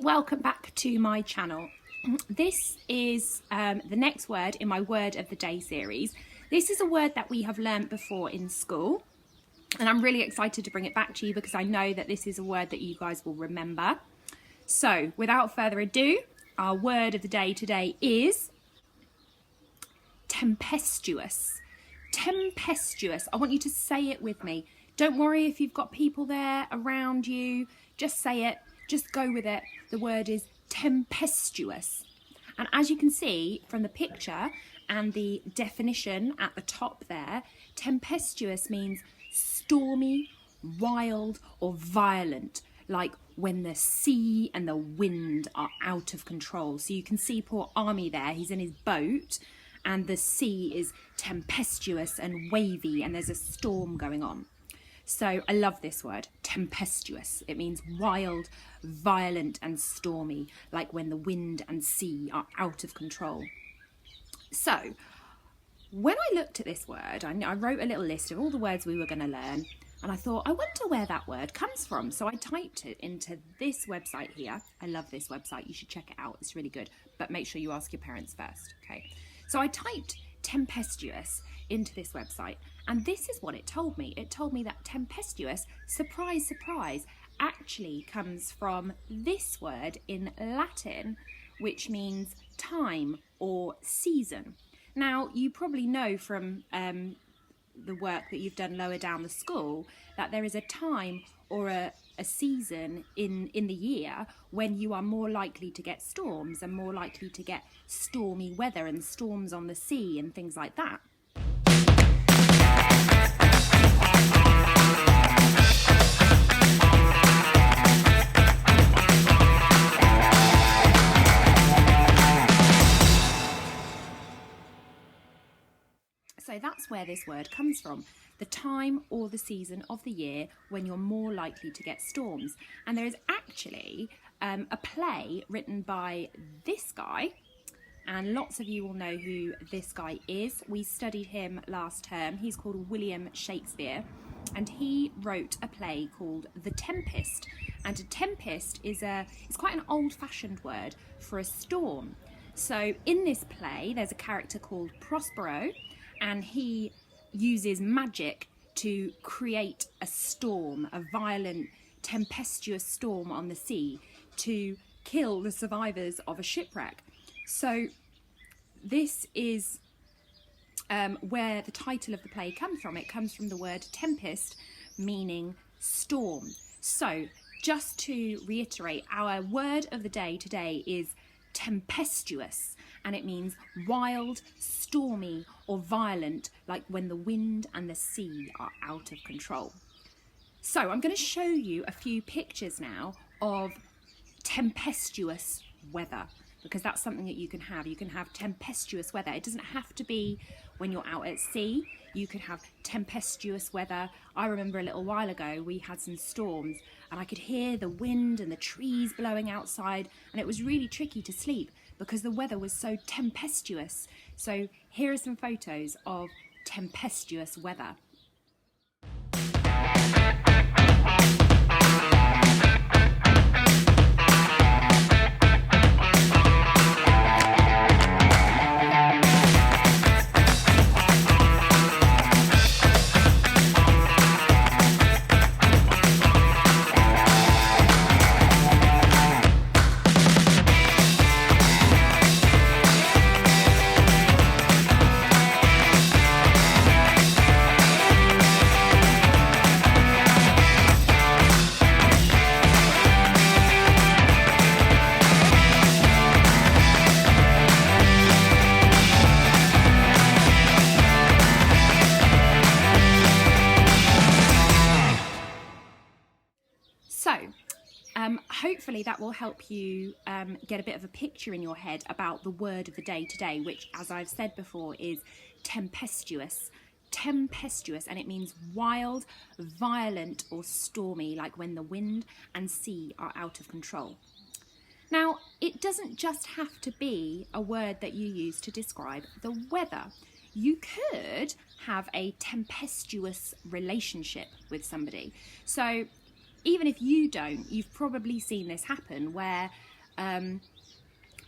welcome back to my channel. This is the next word in my Word of the Day series. This is a word that we have learnt before in school, and I'm really excited to bring it back to you because I know that this is a word that you guys will remember. So without further ado, our word of the day today is tempestuous. Tempestuous. I want you to say it with me. Don't worry if you've got people there around you. Just say it. Just go with it. The word is tempestuous. And as you can see from the picture and the definition at the top there, tempestuous means stormy, wild or violent, like when the sea and the wind are out of control. So you can see poor Army there, he's in his boat and the sea is tempestuous and wavy and there's a storm going on. So I love this word, tempestuous. It means wild, violent and stormy, like when the wind and sea are out of control. So when I looked at this word, I wrote a little list of all the words we were going to learn, and I thought, I wonder where that word comes from. So I typed it into this website here. I love this website. You should check it out. It's really good. But make sure you ask your parents first, okay? So I typed tempestuous into this website, and this is what it told me. It told me that tempestuous, surprise, surprise, actually comes from this word in Latin, which means time or season. Now, you probably know from the work that you've done lower down the school that there is a time or a season in the year when you are more likely to get storms and more likely to get stormy weather and storms on the sea and things like that. So that's where this word comes from, the time or the season of the year when you're more likely to get storms. And there is actually a play written by this guy, and lots of you will know who this guy is. We studied him last term. He's called William Shakespeare, and he wrote a play called The Tempest. And a tempest is quite an old-fashioned word for a storm. So in this play, there's a character called Prospero, and he uses magic to create a storm, a violent, tempestuous storm on the sea to kill the survivors of a shipwreck. So this is where the title of the play comes from. It comes from the word tempest, meaning storm. So just to reiterate, our word of the day today is tempestuous, and it means wild, stormy or violent, like when the wind and the sea are out of control. So I'm going to show you a few pictures now of tempestuous weather, because that's something that you can have. You can have tempestuous weather. It doesn't have to be when you're out at sea. You could have tempestuous weather. I remember a little while ago we had some storms and I could hear the wind and the trees blowing outside, and it was really tricky to sleep because the weather was so tempestuous. So here are some photos of tempestuous weather. Hopefully that will help you get a bit of a picture in your head about the word of the day today, which, as I've said before, is tempestuous. Tempestuous, and it means wild, violent or stormy, like when the wind and sea are out of control. Now, it doesn't just have to be a word that you use to describe the weather. You could have a tempestuous relationship with somebody. So even if you don't, you've probably seen this happen where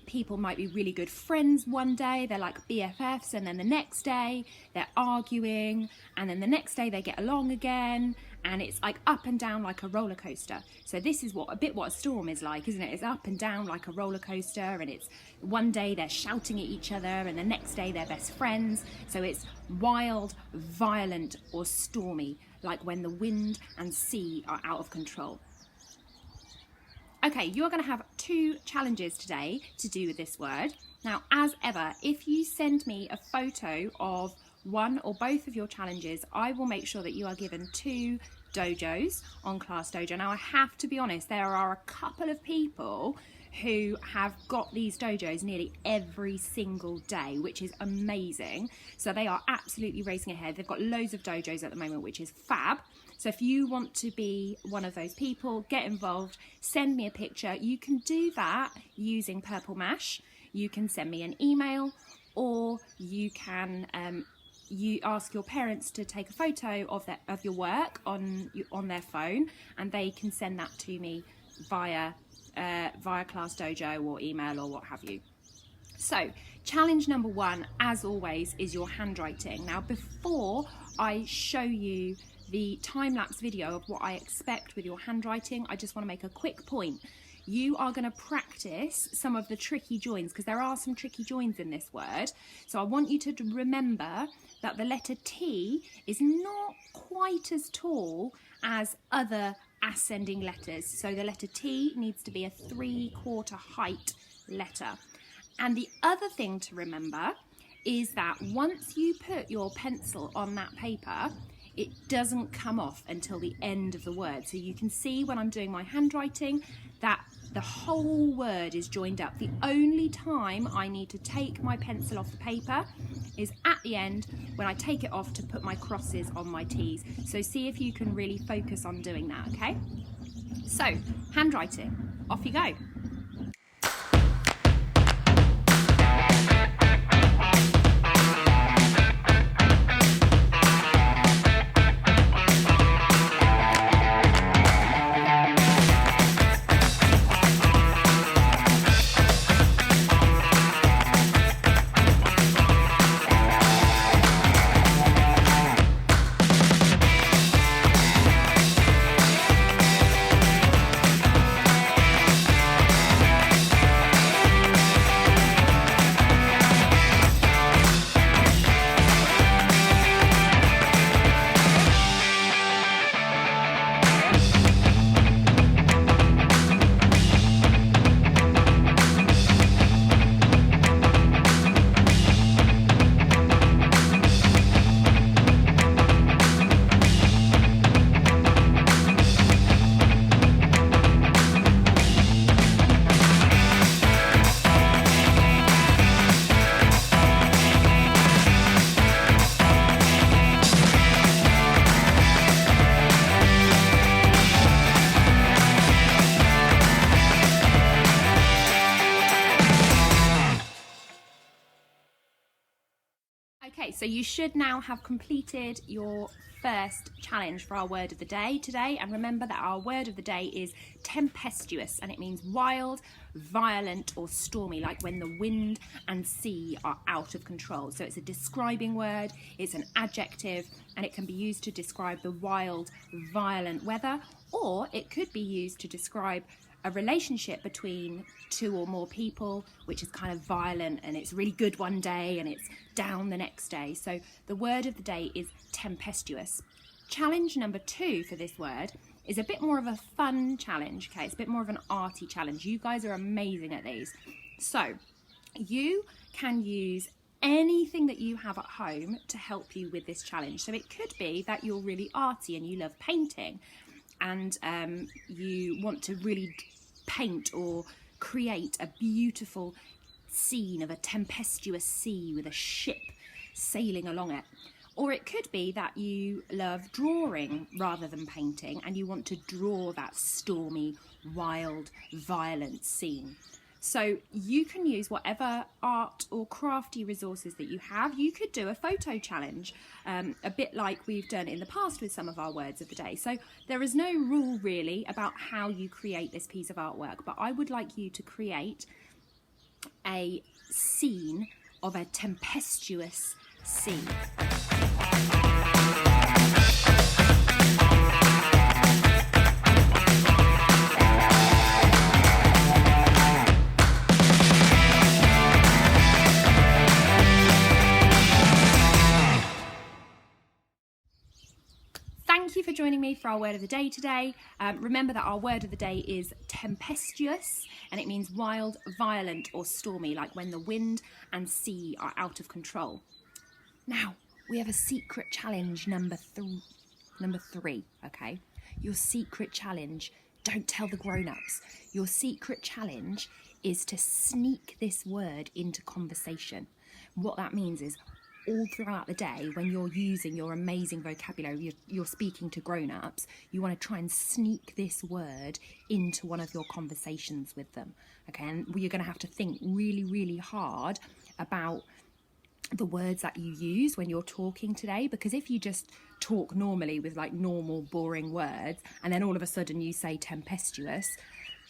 people might be really good friends one day, they're like BFFs, and then the next day they're arguing, and then the next day they get along again, and it's like up and down like a roller coaster. So this is what a storm is like, isn't it? It's up and down like a roller coaster, and it's one day they're shouting at each other, and the next day they're best friends. So it's wild, violent, or stormy, like when the wind and sea are out of control. Okay, you're going to have 2 challenges today to do with this word. Now, as ever, if you send me a photo of one or both of your challenges, I will make sure that you are given 2 dojos on Class Dojo. Now, I have to be honest, there are a couple of people who have got these dojos nearly every single day, which is amazing. So they are absolutely racing ahead. They've got loads of dojos at the moment, which is fab. So if you want to be one of those people, get involved, send me a picture. You can do that using Purple Mash. You can send me an email, or you can you ask your parents to take a photo of your work on their phone, and they can send that to me via Class Dojo or email or what have you. So challenge number 1, as always, is your handwriting. Now, before I show you the time-lapse video of what I expect with your handwriting, I just want to make a quick point. You are going to practice some of the tricky joins, because there are some tricky joins in this word. So I want you to remember that the letter T is not quite as tall as other ascending letters. So the letter T needs to be a 3/4 height letter. And the other thing to remember is that once you put your pencil on that paper, it doesn't come off until the end of the word. So you can see when I'm doing my handwriting that the whole word is joined up. The only time I need to take my pencil off the paper is at the end, when I take it off to put my crosses on my T's. So see if you can really focus on doing that, okay? So, handwriting, off you go. Okay, so you should now have completed your first challenge for our word of the day today. And remember that our word of the day is tempestuous, and it means wild, violent, or stormy, like when the wind and sea are out of control. So it's a describing word, it's an adjective, and it can be used to describe the wild, violent weather, or it could be used to describe a relationship between 2 or more people, which is kind of violent, and it's really good one day and it's down the next day. So the word of the day is tempestuous. Challenge number 2 for this word is a bit more of a fun challenge, okay? It's a bit more of an arty challenge. You guys are amazing at these. So you can use anything that you have at home to help you with this challenge. So it could be that you're really arty and you love painting, and you want to really paint or create a beautiful scene of a tempestuous sea with a ship sailing along it. Or it could be that you love drawing rather than painting, and you want to draw that stormy, wild, violent scene. So you can use whatever art or crafty resources that you have. You could do a photo challenge, a bit like we've done in the past with some of our words of the day. So there is no rule really about how you create this piece of artwork, but I would like you to create a scene of a tempestuous sea. Thank you for joining me for our word of the day today. Remember that our word of the day is tempestuous, and it means wild, violent or stormy, like when the wind and sea are out of control. Now, we have a secret challenge number three, okay? Your secret challenge, don't tell the grown-ups. Your secret challenge is to sneak this word into conversation. What that means is all throughout the day, when you're using your amazing vocabulary, you're speaking to grown-ups, you want to try and sneak this word into one of your conversations with them, okay? And you're going to have to think really, really hard about the words that you use when you're talking today, because if you just talk normally with like normal, boring words, and then all of a sudden you say tempestuous,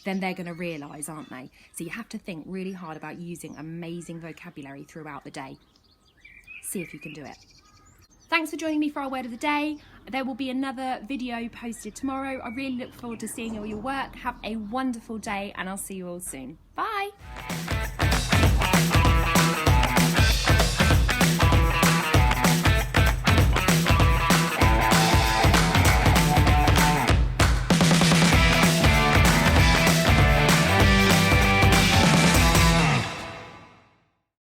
then they're going to realise, aren't they? So you have to think really hard about using amazing vocabulary throughout the day. See if you can do it. Thanks for joining me for our word of the day. There will be another video posted tomorrow. I really look forward to seeing all your work. Have a wonderful day, and I'll see you all soon. Bye.